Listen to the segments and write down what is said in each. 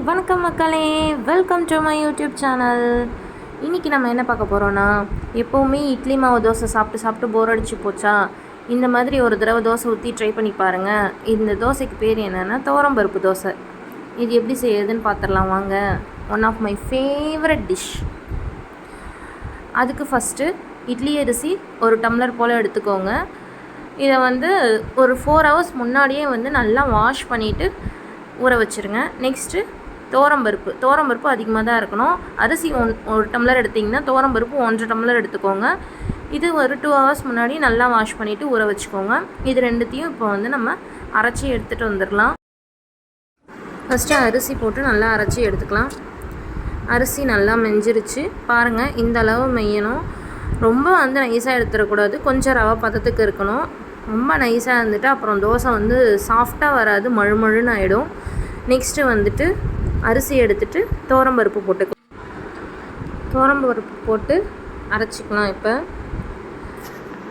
வணக்கம் மக்களே, welcome to my YouTube channel. இன்றைக்கி நம்ம என்ன பார்க்க போகிறோன்னா, எப்போவுமே இட்லி மாவு தோசை சாப்பிட்டு போர் அடிச்சு போச்சா, இந்த மாதிரி ஒரு தடவை தோசை ஊற்றி ட்ரை பண்ணி பாருங்கள். இந்த தோசைக்கு பேர் என்னென்னா துவரம்பருப்பு தோசை. இது எப்படி செய்யுதுன்னு பார்த்துடலாம் வாங்க. One of my favourite dish. அதுக்கு ஃபஸ்ட்டு இட்லி அரிசி ஒரு டம்ளர் போல் எடுத்துக்கோங்க. இதை ஒரு 4 hours முன்னாடியே நல்லா வாஷ் பண்ணிவிட்டு ஊற வச்சுருங்க. நெக்ஸ்ட்டு துவரம்பருப்பு அதிகமாக தான் இருக்கணும். அரிசி ஒரு டம்ளர் எடுத்திங்கன்னா துவரம்பருப்பு 1.5 டம்ளர் எடுத்துக்கோங்க. இது ஒரு 2 hours முன்னாடி நல்லா வாஷ் பண்ணிவிட்டு ஊற வச்சுக்கோங்க. இது ரெண்டுத்தையும் இப்போ நம்ம அரைச்சி எடுத்துகிட்டு வந்துடலாம். ஃபஸ்ட்டு அரிசி போட்டு நல்லா அரைச்சி எடுத்துக்கலாம். அரிசி நல்லா மெஞ்சிருச்சு பாருங்கள். இந்த அளவு மெய்யணும். ரொம்ப நைஸாக எடுத்துடக்கூடாது. கொஞ்சம் ரவை பதத்துக்கு இருக்கணும். ரொம்ப நைஸாக இருந்துட்டு அப்புறம் தோசை சாஃப்டாக வராது, மழுமழுன்னு ஆகிடும். நெக்ஸ்ட்டு அரிசி எடுத்துகிட்டு துவரம்பருப்பு போட்டு அரைச்சிக்கலாம். இப்போ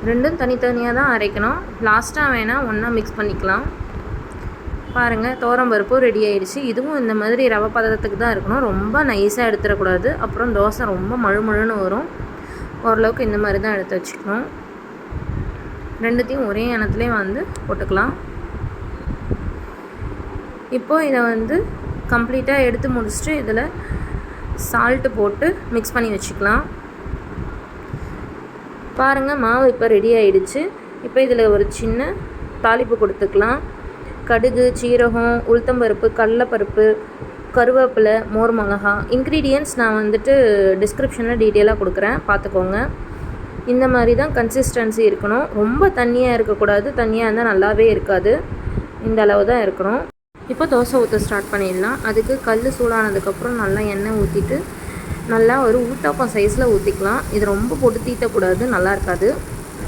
ரெண்டும் தனித்தனியாக தான் அரைக்கணும். லாஸ்ட்டாக வேணால் ஒன்றா மிக்ஸ் பண்ணிக்கலாம். பாருங்கள், துவரம்பருப்பு ரெடி ஆகிடுச்சு. இதுவும் இந்த மாதிரி ரவை பதத்துக்கு தான் இருக்கணும். ரொம்ப நைஸாக எடுத்துடக்கூடாது. அப்புறம் தோசை ரொம்ப மழுமழுன்னு வரும். ஓரளவுக்கு இந்த மாதிரி தான் எடுத்து வச்சுக்கணும். ரெண்டுத்தையும் ஒரே எண்ணத்துலேயே போட்டுக்கலாம். இப்போது இதை கம்ப்ளீட்டாக எடுத்து முடிச்சுட்டு இதில் சால்ட்டு போட்டு மிக்ஸ் பண்ணி வச்சுக்கலாம். பாருங்கள், மாவு இப்போ ரெடி ஆகிடுச்சு. இப்போ இதில் ஒரு சின்ன தாளிப்பு கொடுத்துக்கலாம். கடுகு, சீரகம், உளுத்தம்பருப்பு, கடலைப்பருப்பு, கருவேப்பிலை, மோர் மிளகா. இன்க்ரீடியன்ட்ஸ் நான் டிஸ்கிரிப்ஷனில் டீட்டெயிலாக கொடுக்குறேன், பார்த்துக்கோங்க. இந்த மாதிரி தான் கன்சிஸ்டன்சி இருக்கணும். ரொம்ப தண்ணியாக இருக்கக்கூடாது. தண்ணியாக இருந்தால் நல்லாவே இருக்காது. இந்த அளவு தான் இருக்கணும். இப்போ தோசை ஊற்ற ஸ்டார்ட் பண்ணிடலாம். அதுக்கு கல் சூடானதுக்கப்புறம் நல்லா எண்ணெய் ஊற்றிட்டு நல்லா ஒரு ஊத்தாப்பம் சைஸில் ஊற்றிக்கலாம். இது ரொம்ப போட்டு தீட்டக்கூடாது, நல்லா இருக்காது.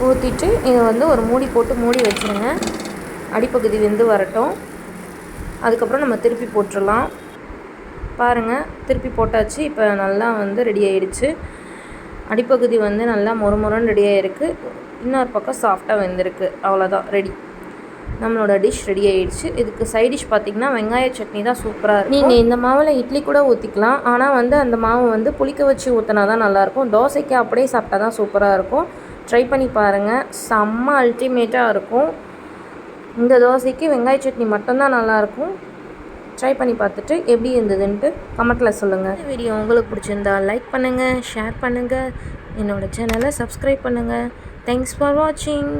ஊற்றிட்டு இதை ஒரு மூடி போட்டு மூடி வச்சுருங்க. அடிப்பகுதி வெந்து வரட்டும். அதுக்கப்புறம் நம்ம திருப்பி போட்டுடலாம். பாருங்கள், திருப்பி போட்டாச்சு. இப்போ நல்லா ரெடி ஆகிடுச்சு. அடிப்பகுதி நல்லா மொறுமொறுன்னு ரெடியாக இருக்குது. இன்னொரு பக்கம் சாஃப்டாக வெந்திருக்கு. அவ்வளோதான், ரெடி. நம்மளோட டிஷ் ரெடி ஆகிடுச்சு. இதுக்கு சைட் டிஷ் பார்த்திங்கன்னா வெங்காய சட்னி தான் சூப்பராக இருக்கும். நீங்கள் இந்த மாவில் இட்லி கூட ஊற்றிக்கலாம். ஆனால் அந்த மாவு புளிக்க வச்சு ஊற்றினா தான் நல்லாயிருக்கும். தோசைக்கு அப்படியே சாப்பிட்டா தான் சூப்பராக இருக்கும். ட்ரை பண்ணி பாருங்கள், செம்ம அல்டிமேட்டாக இருக்கும். இந்த தோசைக்கு வெங்காய சட்னி மட்டும்தான் நல்லாயிருக்கும். ட்ரை பண்ணி பார்த்துட்டு எப்படி இருந்ததுன்ட்டு கமெண்ட்டில் சொல்லுங்கள். இந்த வீடியோ உங்களுக்கு பிடிச்சிருந்தா லைக் பண்ணுங்கள், ஷேர் பண்ணுங்கள், என்னோடய சேனலை சப்ஸ்கிரைப் பண்ணுங்கள். தேங்க்ஸ் ஃபார் வாட்சிங்.